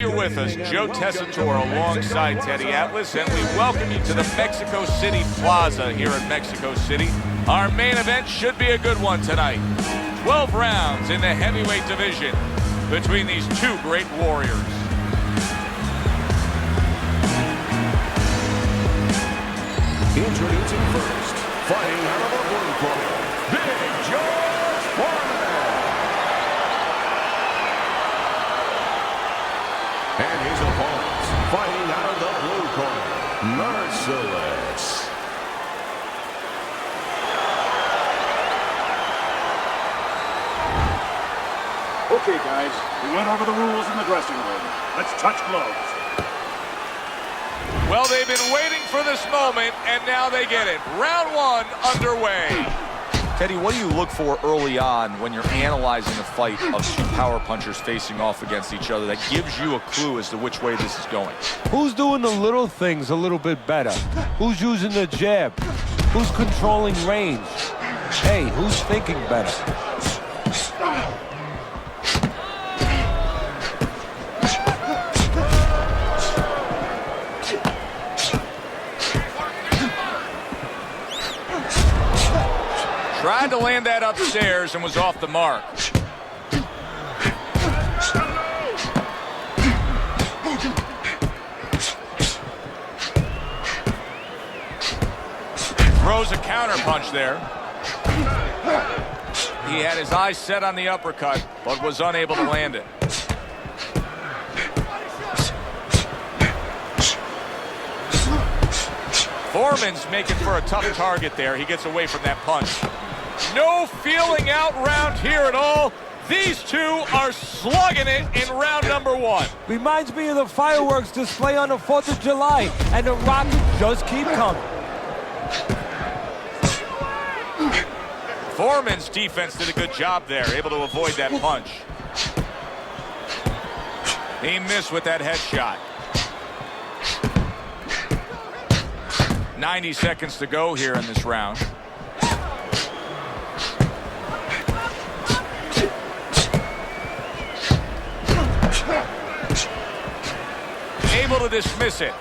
You're with us, Joe Tessitore alongside Teddy Atlas, and we welcome you to the Mexico City Plaza here in Mexico City. Our main event should be a good one tonight. 12 rounds in the heavyweight division between these two great warriors. Introducing first, fighting out of the blue corner, Big George Форман. And his opponents, fighting out of the blue corner, Merser. Okay, guys, we went over the rules in the dressing room. Let's touch gloves. Well, they've been waiting for this moment, and now they get it. Round one underway. Teddy, what do you look for early on when you're analyzing a fight of two power punchers facing off against each other that gives you a clue as to which way this is going? Who's doing the little things a little bit better? Who's using the jab? Who's controlling range? Hey, who's thinking better? Tried to land that upstairs and was off the mark. Throws a counter punch there. He had his eyes set on the uppercut, but was unable to land it. Forman's making for a tough target there. He gets away from that punch. No feeling out round here at all. These two are slugging it in round number one. Reminds me of the fireworks display on the 4th of July, and the rockets just keep coming. Forman's defense did a good job there, able to avoid that punch. He missed with that headshot. 90 seconds to go here in this round. Able to dismiss it.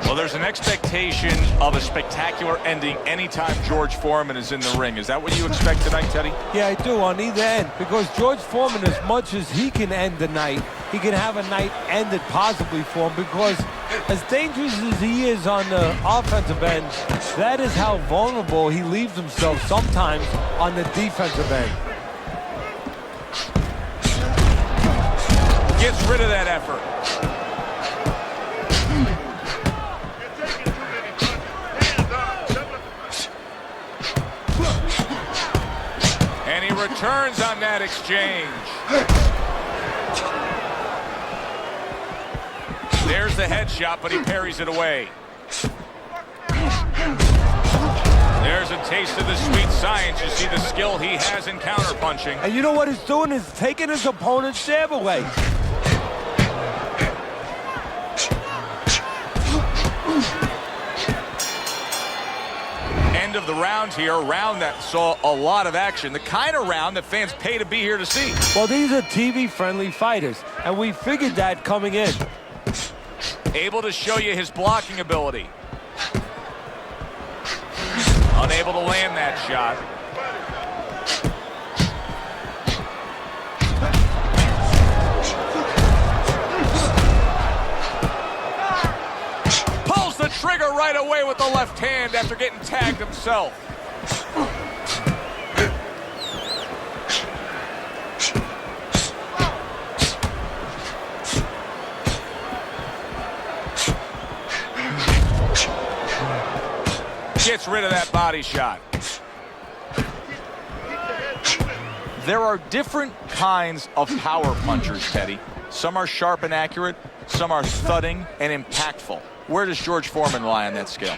Well, there's an expectation of a spectacular ending anytime George Foreman is in the ring. Is that what you expect tonight, Teddy? Yeah, I do, on either end. Because George Foreman, as much as he can end the night, he can have a night ended possibly for him, because as dangerous as he is on the offensive end, that is how vulnerable he leaves himself sometimes on the defensive end. Gets rid of that effort. And he returns on that exchange. There's the headshot, but he parries it away. There's a taste of the sweet science. You see the skill he has in counterpunching. And you know what he's doing is taking his opponent's jab away. End of the round here, a round that saw a lot of action, the kind of round that fans pay to be here to see. Well, these are TV-friendly fighters, and we figured that coming in. Able to show you his blocking ability. Unable to land that shot. Pulls the trigger right away with the left hand after getting tagged himself. Gets rid of that body shot. There are different kinds of power punchers, Teddy. Some are sharp and accurate, some are thudding and impactful. Where does George Foreman lie on that scale?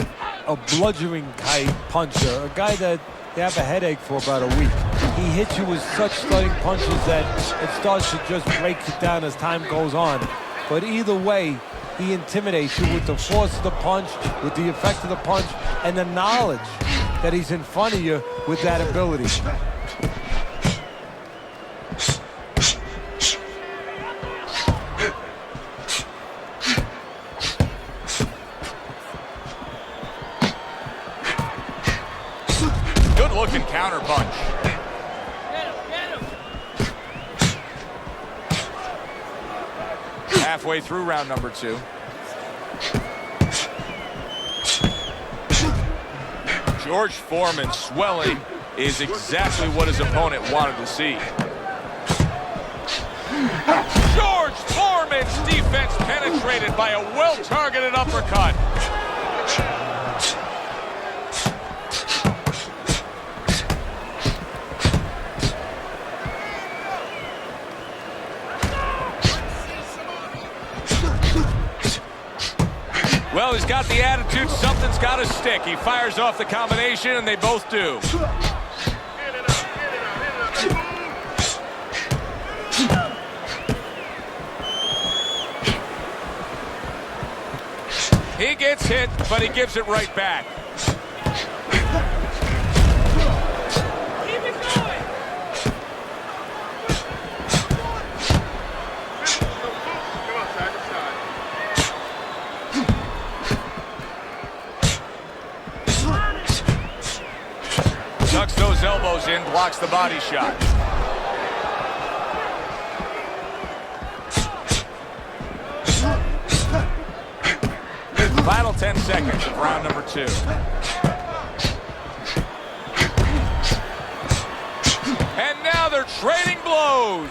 A bludgeoning type puncher, a guy that you have a headache for about a week. He hits you with such thudding punches that it starts to just break it down as time goes on. But either way, he intimidates you with the force of the punch, with the effect of the punch, and the knowledge that he's in front of you with that ability. Good looking counter punch. Halfway through round number 2. George Foreman swelling is exactly what his opponent wanted to see. George Foreman's defense penetrated by a well-targeted uppercut. Well, he's got the attitude, something's got to stick. He fires off the combination, and they both do. He gets hit, but he gives it right back. Keep it going. Tucks those elbows in, blocks the body shot. Final 10 seconds of round number 2. And now they're trading blows.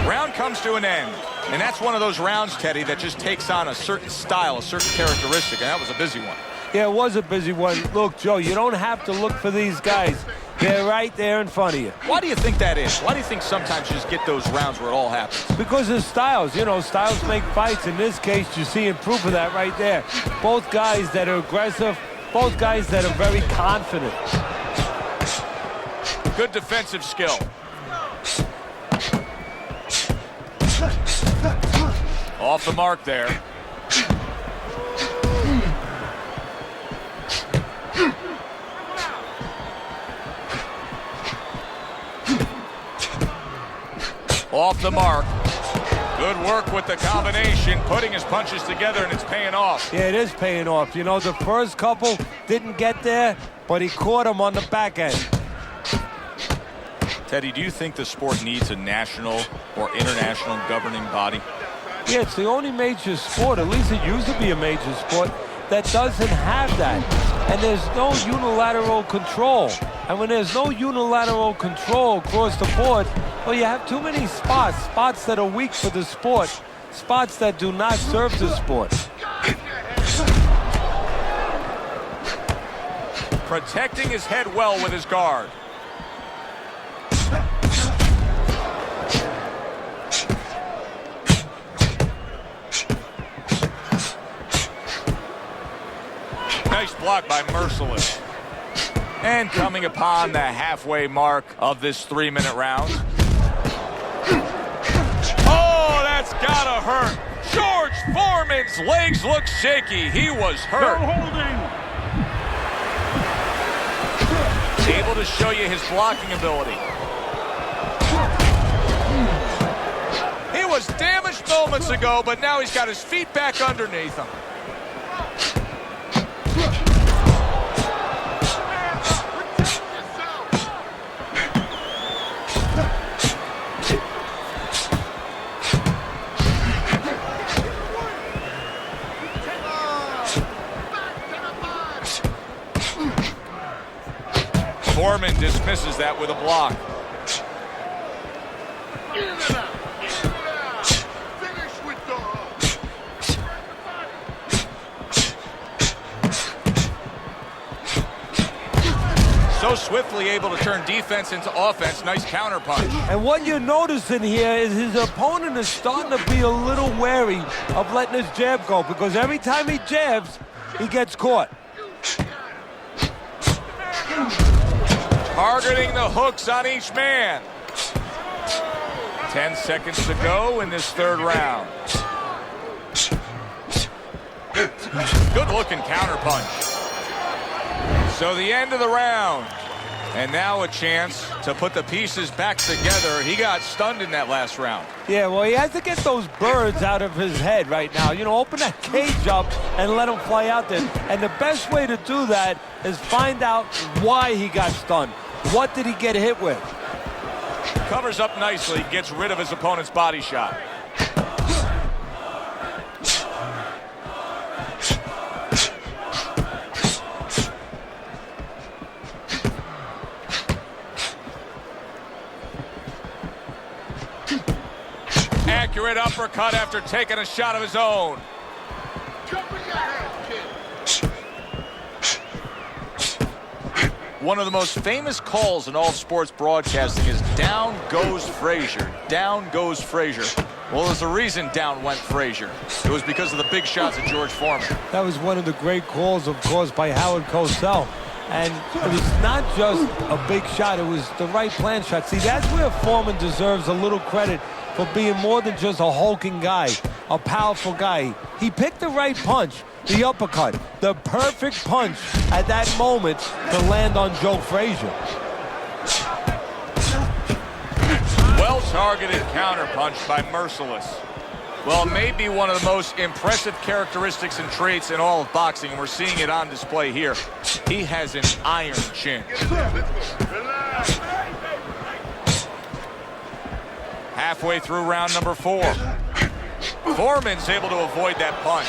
Round comes to an end. And that's one of those rounds, Teddy, that just takes on a certain style, a certain characteristic. And that was a busy one. Yeah, it was a busy one. Look, Joe, you don't have to look for these guys. They're right there in front of you. Why do you think that is? Why do you think sometimes you just get those rounds where it all happens? Because of styles. You know, styles make fights. In this case, you're seeing proof of that right there. Both guys that are aggressive, both guys that are very confident. Good defensive skill. Off the mark there. Off the mark. Good work with the combination, putting his punches together, and it's paying off. Yeah, it is paying off. You know, the first couple didn't get there, but he caught him on the back end. Teddy, do you think the sport needs a national or international governing body? Yeah, it's the only major sport, at least it used to be a major sport, that doesn't have that. And there's no unilateral control. And when there's no unilateral control across the board, well, you have too many spots that are weak for the sport, spots that do not serve the sport. Protecting his head well with his guard. Nice block by Mercer. And coming upon the halfway mark of this 3-minute round. Oh, that's gotta hurt. George Foreman's legs look shaky. He was hurt. No holding. Able to show you his blocking ability. He was damaged moments ago, but now he's got his feet back underneath him. Foreman dismisses that with a block. So swiftly able to turn defense into offense. Nice counter punch. And what you're noticing here is his opponent is starting to be a little wary of letting his jab go, because every time he jabs, he gets caught. Targeting the hooks on each man. 10 seconds to go in this third round. Good-looking counterpunch. So the end of the round. And now a chance to put the pieces back together. He got stunned in that last round. Yeah, well, he has to get those birds out of his head right now. You know, open that cage up and let him fly out there. And the best way to do that is find out why he got stunned. What did he get hit with? Covers up nicely, gets rid of his opponent's body shot. Accurate uppercut after taking a shot of his own. One of the most famous calls in all sports broadcasting is down goes Frazier. Down goes Frazier. Well, there's a reason down went Frazier. It was because of the big shots of George Foreman. That was one of the great calls, of course, by Howard Cosell. And it was not just a big shot, it was the right plan shot. See, that's where Foreman deserves a little credit for being more than just a hulking guy, a powerful guy. He picked the right punch, the uppercut, the perfect punch at that moment to land on Joe Frazier. Well-targeted counterpunch by Merciless. Well, maybe one of the most impressive characteristics and traits in all of boxing, and we're seeing it on display here. He has an iron chin. Halfway through round number 4. Foreman's able to avoid that punch.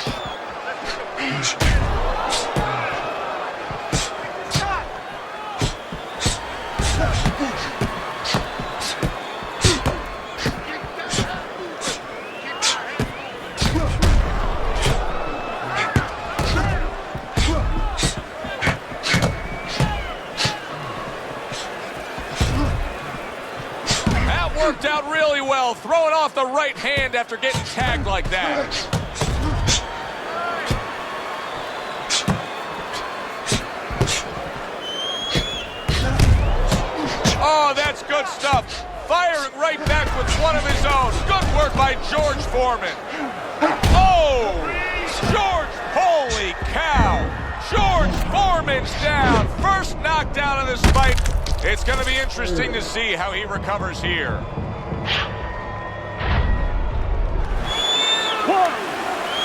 Worked out really well, throwing off the right hand after getting tagged like that. Oh, that's good stuff. Firing right back with one of his own. Good work by George Foreman. Oh, George, holy cow. George Foreman's down. First knockdown of this fight. It's going to be interesting to see how he recovers here. 1,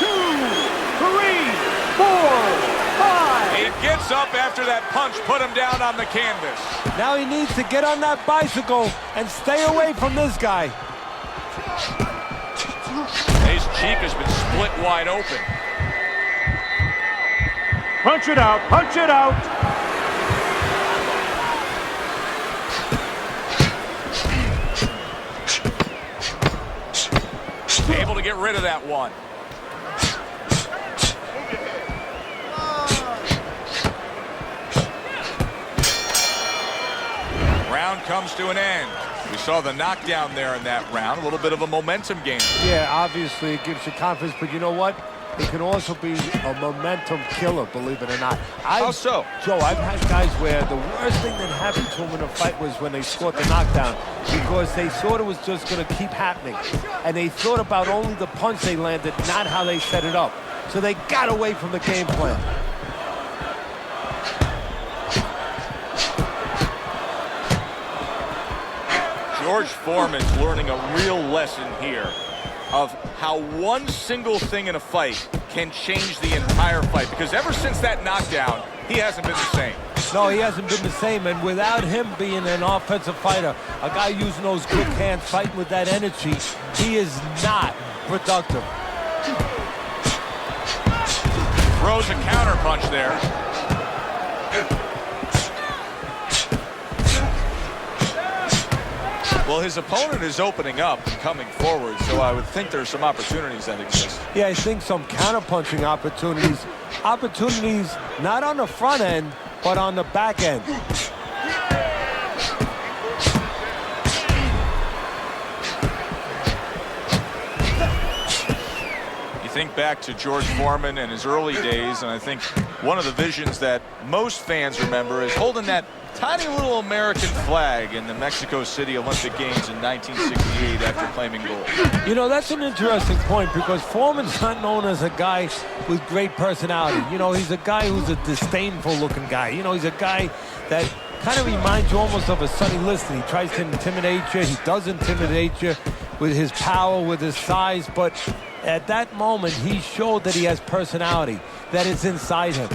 2, 3, 4, 5. He gets up after that punch put him down on the canvas. Now he needs to get on that bicycle and stay away from this guy. His cheek has been split wide open. Punch it out, punch it out. Able to get rid of that one. Round comes to an end. We saw the knockdown there in that round. A little bit of a momentum game. Yeah, obviously it gives you confidence, but you know what? It can also be a momentum killer, believe it or not. How so? Joe, I've had guys where the worst thing that happened to them in a fight was when they scored the knockdown, because they thought it was just going to keep happening. And they thought about only the punch they landed, not how they set it up. So they got away from the game plan. George Foreman's learning a real lesson here of how one single thing in a fight can change the entire fight. Because ever since that knockdown, he hasn't been the same. No, he hasn't been the same. And without him being an offensive fighter, a guy using those quick hands, fighting with that energy, he is not productive. Throws a counter punch there. Well, his opponent is opening up and coming forward, so I would think there's some opportunities that exist. Yeah, I think some counter-punching opportunities. Opportunities not on the front end, but on the back end. You think back to George Foreman and his early days, and I think one of the visions that most fans remember is holding that tiny little American flag in the Mexico City Olympic Games in 1968 after claiming gold. You know, that's an interesting point because Foreman's not known as a guy with great personality. You know, he's a guy who's a disdainful-looking guy. You know, he's a guy that kind of reminds you almost of a Sonny Liston. He tries to intimidate you. He does intimidate you with his power, with his size, but at that moment, he showed that he has personality, that it's inside him.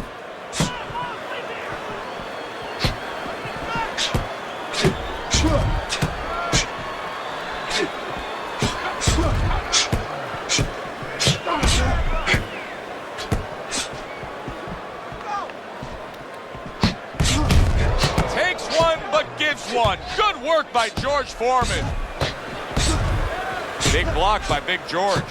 Takes one, but gives one. Good work by George Foreman. Big block by Big George.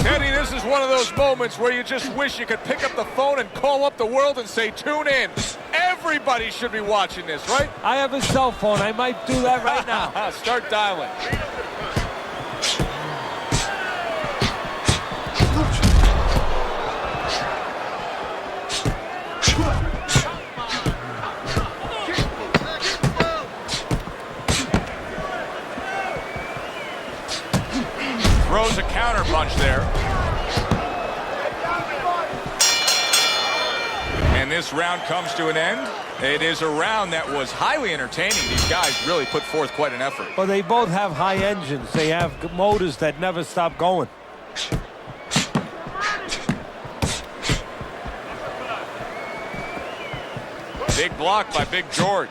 Teddy, this is one of those moments where you just wish you could pick up the phone and call up the world and say, tune in. Everybody should be watching this, right? I have a cell phone. I might do that right now. Start dialing. Throws a counter punch there. And this round comes to an end. It is a round that was highly entertaining. These guys really put forth quite an effort. Well, they both have high engines. They have motors that never stop going. Big block by Big George.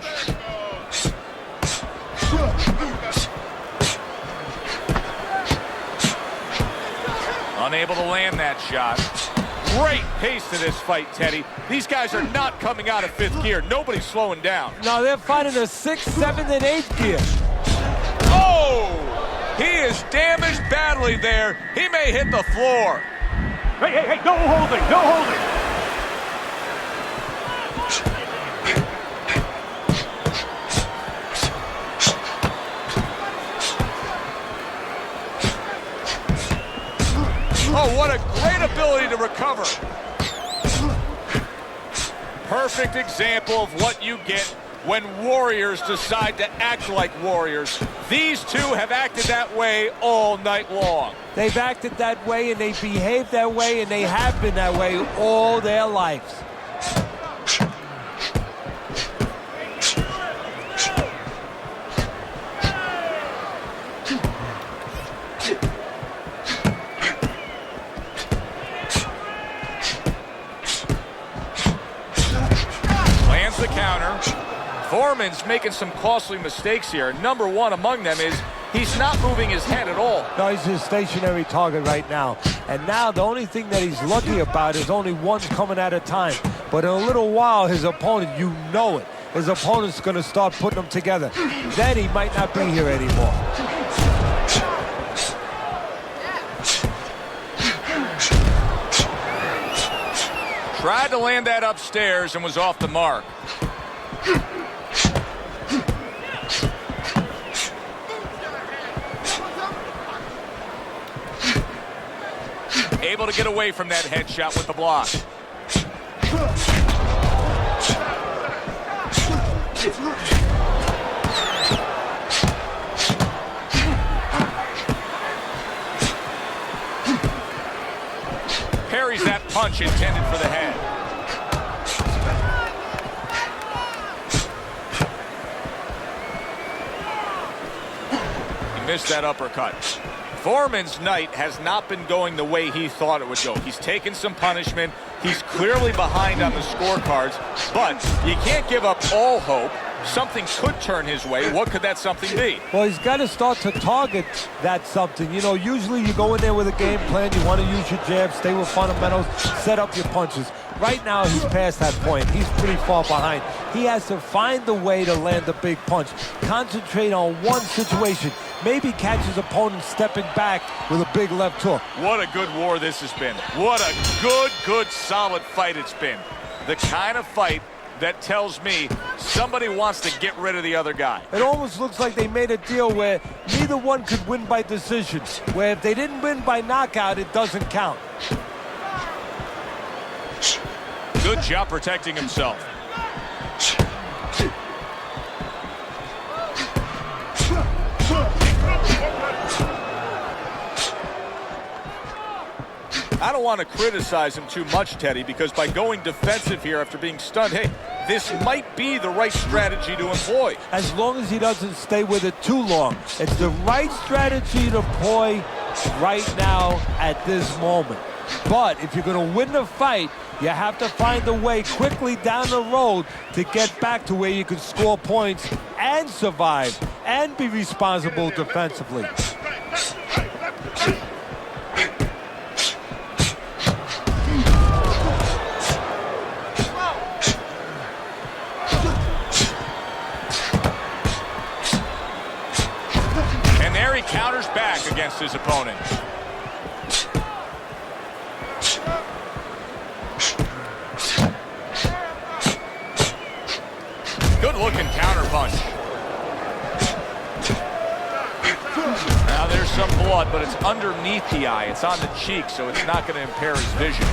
Unable to land that shot. Great pace to this fight, Teddy. These guys are not coming out of fifth gear. Nobody's slowing down. No, they're fighting a 6th, 7th, and 8th gear. Oh! He is damaged badly there. He may hit the floor. Hey, no holding, no holding. Oh, what a great ability to recover. Perfect example of what you get when warriors decide to act like warriors. These two have acted that way all night long. They've acted that way, and they behaved that way, and they have been that way all their lives. The counter. Foreman's making some costly mistakes here. Number one among them is he's not moving his head at all. No, he's a stationary target right now. And now the only thing that he's lucky about is only one's coming at a time. But in a little while, his opponent, you know it, his opponent's going to start putting them together. Then he might not be here anymore. Tried to land that upstairs and was off the mark. Able to get away from that headshot with the block. Parries that punch intended for the head. He missed that uppercut. Foreman's night has not been going the way he thought it would go. He's taken some punishment. He's clearly behind on the scorecards, but you can't give up all hope. Something could turn his way. What could that something be? Well, he's got to start to target that something. You know, usually you go in there with a game plan. You want to use your jabs, stay with fundamentals, set up your punches. Right now, he's past that point. He's pretty far behind. He has to find the way to land a big punch. Concentrate on one situation. maybe catch his opponent stepping back with a big left hook. What a good war this has been. What a good, solid fight it's been. The kind of fight that tells me somebody wants to get rid of the other guy. It almost looks like they made a deal where neither one could win by decision, where if they didn't win by knockout, it doesn't count. Good job protecting himself. I don't want to criticize him too much, Teddy, because by going defensive here after being stunned, hey, this might be the right strategy to employ. As long as he doesn't stay with it too long. It's the right strategy to employ right now at this moment. But if you're going to win the fight, you have to find a way quickly down the road to get back to where you can score points and survive and be responsible defensively. And there he counters back against his opponent. Good-looking counterpunch. Now there's some blood, but it's underneath the eye. It's on the cheek, so it's not going to impair his vision.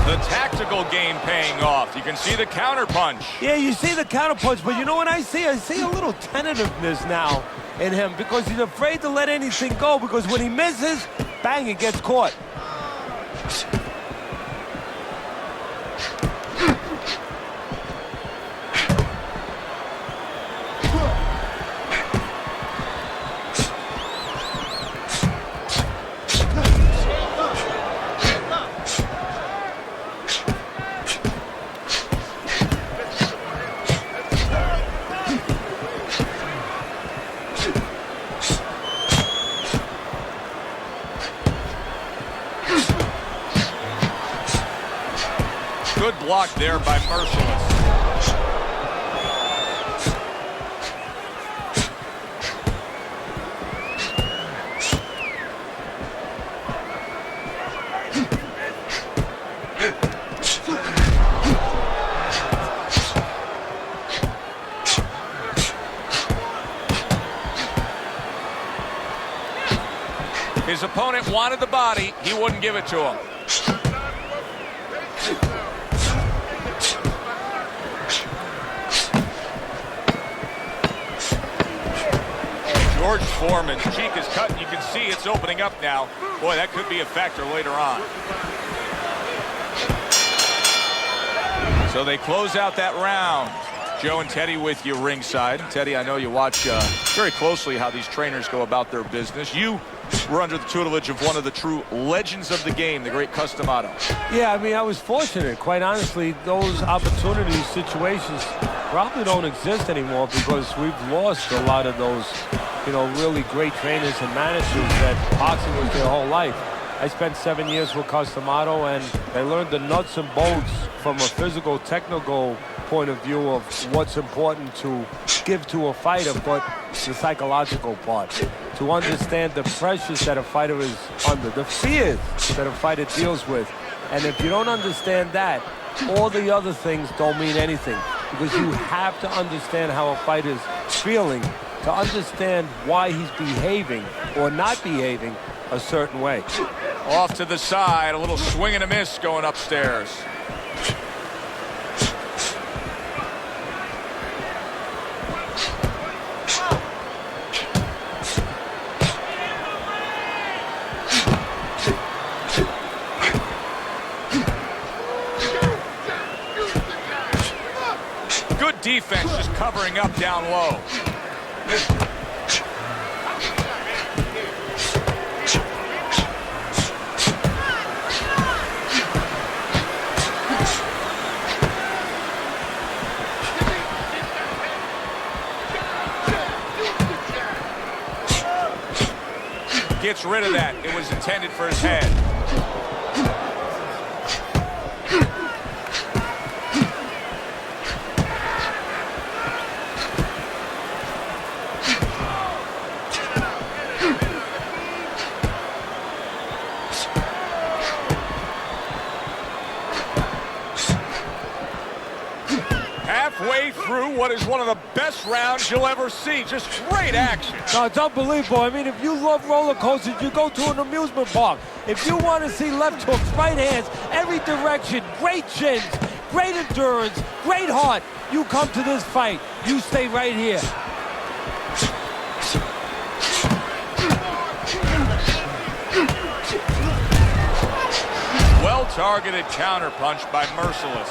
The tactical game paying off. You can see the counterpunch. Yeah, you see the counterpunch, but you know what I see? I see a little tentativeness now in him because he's afraid to let anything go because when he misses, bang, it gets caught. Good block there by Mercer. His opponent wanted the body. He wouldn't give it to him. George Foreman's cheek is cut, and you can see it's opening up now. Boy, that could be a factor later on. So they close out that round. Joe and Teddy with you ringside. Teddy, I know you watch very closely how these trainers go about their business. You were under the tutelage of one of the true legends of the game, the great Customato. Yeah, I mean, I was fortunate. Quite honestly, those opportunities, situations probably don't exist anymore because we've lost a lot of those, you know, really great trainers and managers that boxing was their whole life. I spent 7 years with Customato, and I learned the nuts and bolts from a physical, technical point of view of what's important to give to a fighter, but the psychological part. To understand the pressures that a fighter is under, the fears that a fighter deals with. And if you don't understand that, all the other things don't mean anything. Because you have to understand how a fighter's feeling to understand why he's behaving or not behaving a certain way. Off to the side, a little swing and a miss going upstairs. Good defense, just covering up down low. Gets rid of that. It was intended for his head. halfway through what is one of the best rounds you'll ever see. Just great action. No, it's unbelievable. I mean, if you love roller coasters, you go to an amusement park. If you want to see left hooks, right hands, every direction, great chins, great endurance, great heart, you come to this fight. You stay right here. Well-targeted counterpunch by Merciless.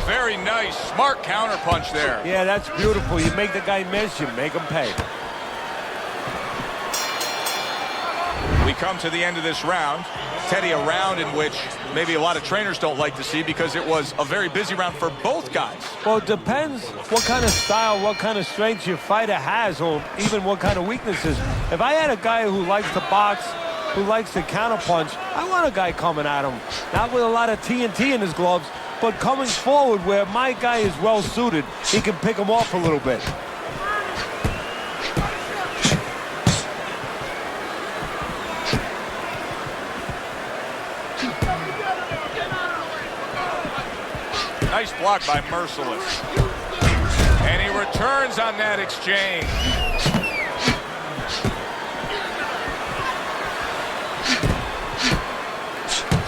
Very nice, smart counterpunch there. Yeah, that's beautiful. You make the guy miss, you make him pay. We come to the end of this round. Teddy, a round in which maybe a lot of trainers don't like to see because it was a very busy round for both guys. Well, it depends what kind of style, what kind of strength your fighter has, or even what kind of weaknesses. If I had a guy who likes to box, who likes to counterpunch, I want a guy coming at him. Not with a lot of TNT in his gloves, but coming forward where my guy is well suited, he can pick him off a little bit. Nice block by Merciless. And he returns on that exchange.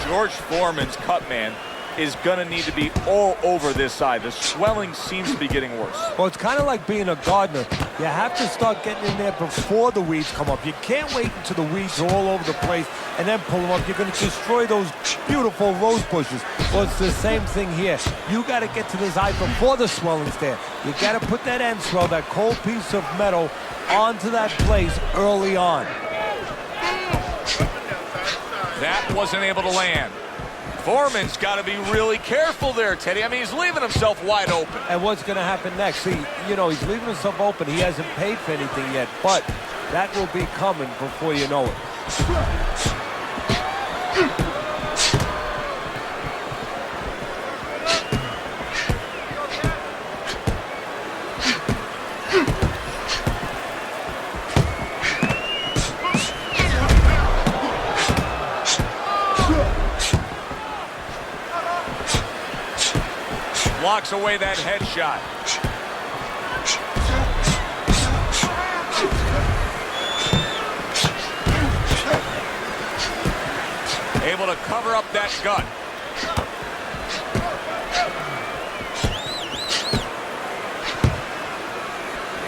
George Foreman's cut man is gonna need to be all over this side. The swelling seems to be getting worse. Well, it's kind of like being a gardener. You have to start getting in there before the weeds come up. You can't wait until the weeds are all over the place and then pull them up. You're going to destroy those beautiful rose bushes. Well, it's the same thing here. You got to get to this eye before the swelling's there. You got to put that end swell, that cold piece of metal, onto that place early on. That wasn't able to land. Foreman's got to be really careful there, Teddy. I mean, he's leaving himself wide open. And what's going to happen next? See, you know, he's leaving himself open. He hasn't paid for anything yet, but that will be coming before you know it. Blocks away that headshot. Able to cover up that gut.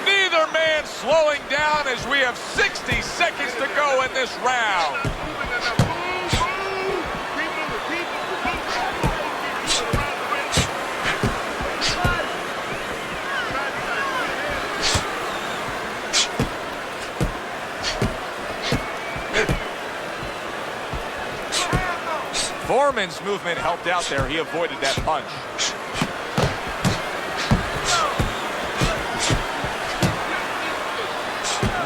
Neither man slowing down as we have 60 seconds to go in this round. Foreman's movement helped out there. He avoided that punch.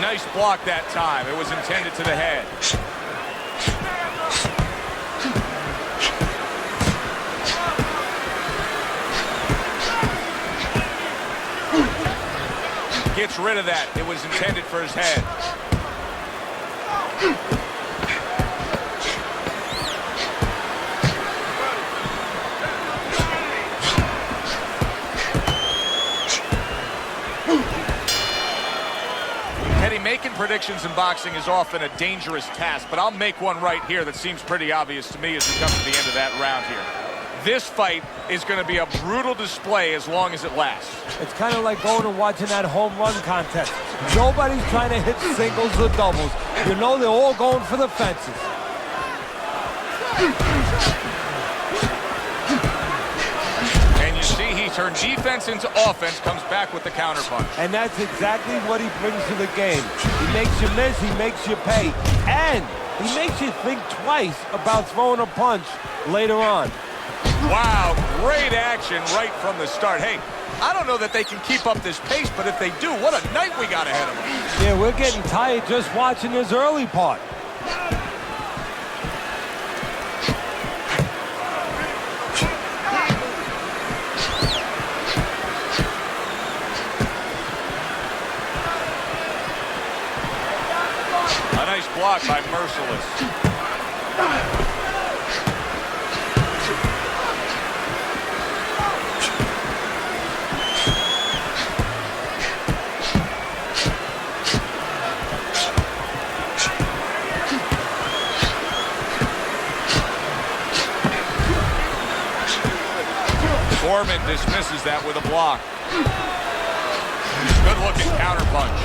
Nice block that time. It was intended to the head. Gets rid of that. It was intended for his head. Making predictions in boxing is often a dangerous task, but I'll make one right here that seems pretty obvious to me as we come to the end of that round here. This fight is going to be a brutal display as long as it lasts. It's kind of like going and watching that home run contest. Nobody's trying to hit singles or doubles. You know they're all going for the fences. He turned defense into offense, comes back with the counterpunch. And that's exactly what he brings to the game. He makes you miss, he makes you pay, and he makes you think twice about throwing a punch later on. Wow, great action right from the start. Hey, I don't know that they can keep up this pace, but if they do, what a night we got ahead of them. Yeah, we're getting tired just watching this early part. A nice block by Merciless. Формan dismisses that with a block. Good looking counter punch.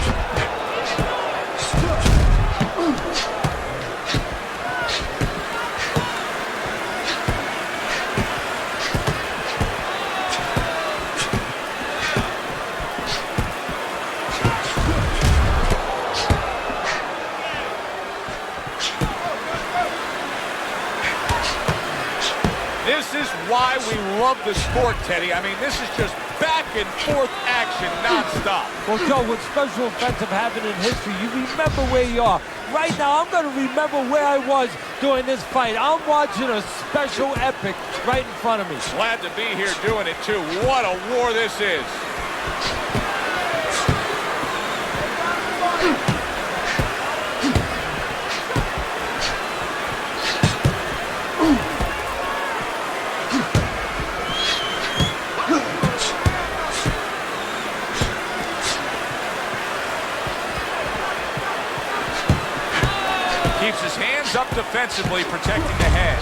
This is why we love the sport, Teddy. I mean, this is just back and forth action nonstop. Well, Joe, with special events have happened in history, you remember where you are. Right now, I'm going to remember where I was during this fight. I'm watching a special epic right in front of me. Glad to be here doing it, too. What a war this is. Keeps his hands up defensively, protecting the head.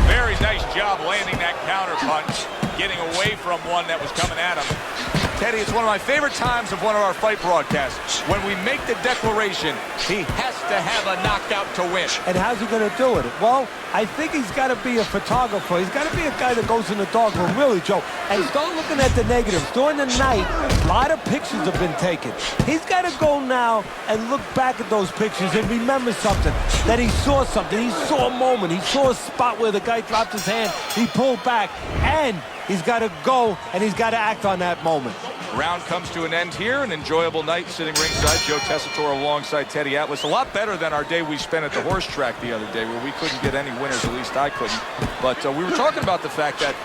Very nice job landing that counter punch, getting away from one that was coming at him. Teddy, it's one of my favorite times of one of our fight broadcasts. When we make the declaration, he has to have a knockout to win. And how's he going to do it? Well, I think he's got to be a photographer. He's got to be a guy that goes in the dark room, really, Joe, and start looking at the negatives. During the night, a lot of pictures have been taken. He's got to go now and look back at those pictures and remember something, that he saw something. He saw a moment. He saw a spot where the guy dropped his hand. He pulled back, and he's got to go, and he's got to act on that moment. Round comes to an end here. An enjoyable night sitting ringside. Joe Tessitore alongside Teddy Atlas. A lot better than our day we spent at the horse track the other day, where we couldn't get any winners. At least I couldn't. But we were talking about the fact that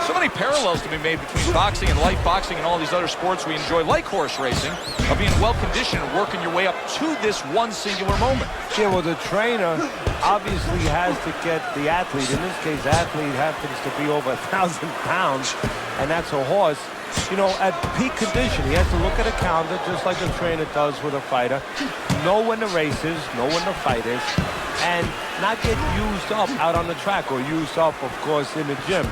so many parallels to be made between boxing and light boxing and all these other sports we enjoy, like horse racing, of being well-conditioned and working your way up to this one singular moment. Yeah, well, the trainer obviously has to get the athlete. In this case, the athlete happens to be over 1,000 pounds, and that's a horse. You know, at peak condition, he has to look at a calendar just like a trainer does with a fighter, know when the race is, know when the fight is, and not get used up out on the track, or used up, of course, in the gym.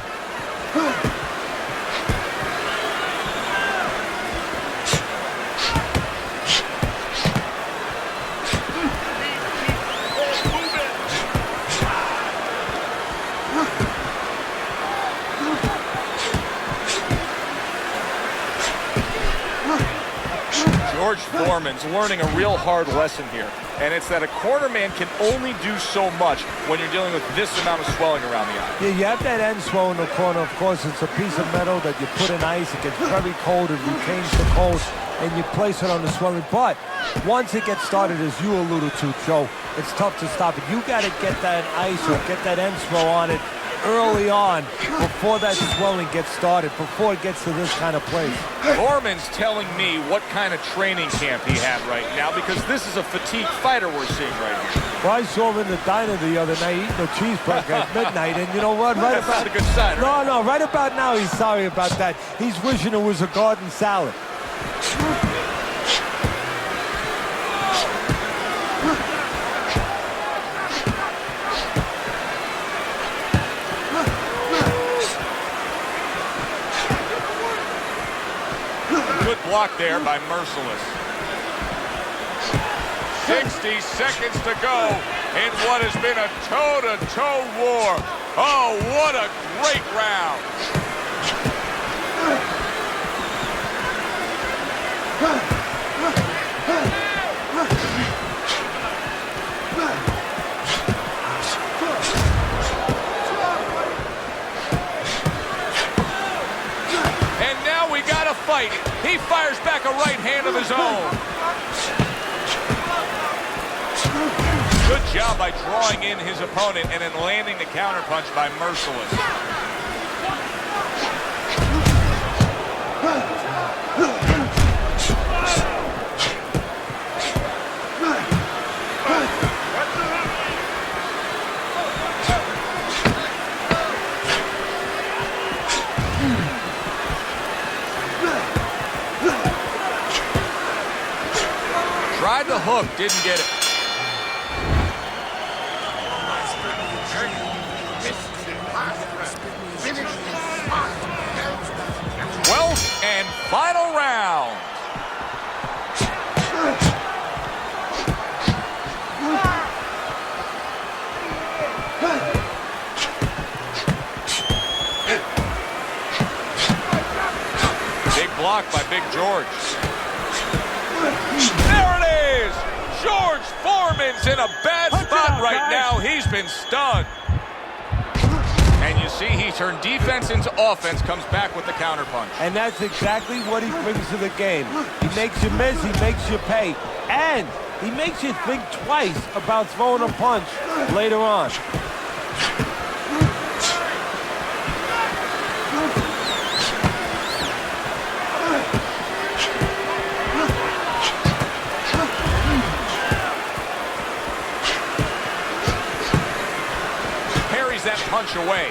George Foreman's learning a real hard lesson here, and it's that a cornerman can only do so much when you're dealing with this amount of swelling around the eye. Yeah, you have that end swell in the corner. Of course, it's a piece of metal that you put in ice. It gets very cold. It retains the cold, and you place it on the swelling. But once it gets started, as you alluded to, Joe, it's tough to stop it. You got to get that ice or get that end swell on it early on before that swelling gets started, before it gets to this kind of place. Foreman's telling me what kind of training camp he had right now, because this is a fatigued fighter we're seeing right here. Well, I saw him in the diner the other night eating a cheeseburger at midnight, and you know what? Right That's about not a good sign, right? No, right about now, he's sorry about that. He's wishing it was a garden salad. Good block there by Merciless. 60 seconds to go in what has been a toe-to-toe war. Oh, what a great round. fight. He fires back a right hand of his own. Good job by drawing in his opponent and then landing the counterpunch by Merciless. Tried the hook, didn't get it. 12th and final round. Big block by Big George. There it is! George Foreman's in a bad spot right now. He's been stunned. And you see he turned defense into offense, comes back with the counterpunch. And that's exactly what he brings to the game. He makes you miss, he makes you pay. And he makes you think twice about throwing a punch later on. That punch away.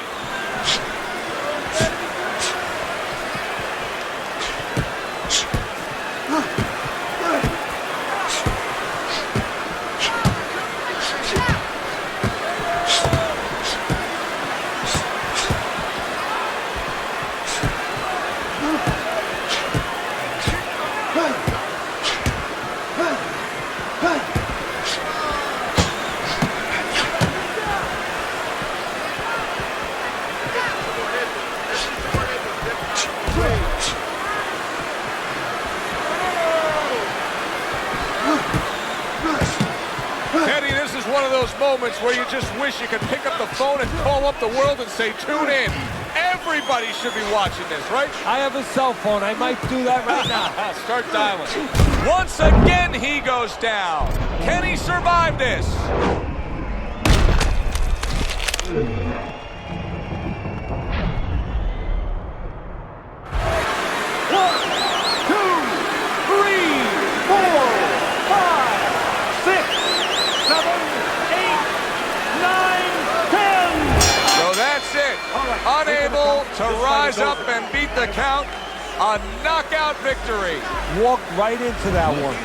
One of those moments where you just wish you could pick up the phone and call up the world and say, tune in. Everybody should be watching this, right? I have a cell phone. I might do that right now. Start dialing. Once again, he goes down. Can he survive this? Unable to rise up and beat the count, a knockout victory. Walked right into that one.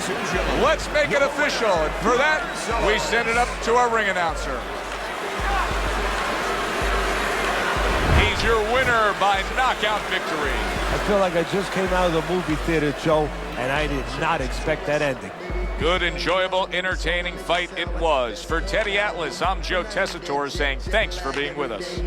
Let's make it official, and for that, we send it up to our ring announcer. He's your winner by knockout victory. I feel like I just came out of the movie theater, Joe, and I did not expect that ending. Good, enjoyable, entertaining fight it was. For Teddy Atlas, I'm Joe Tessitore saying thanks for being with us.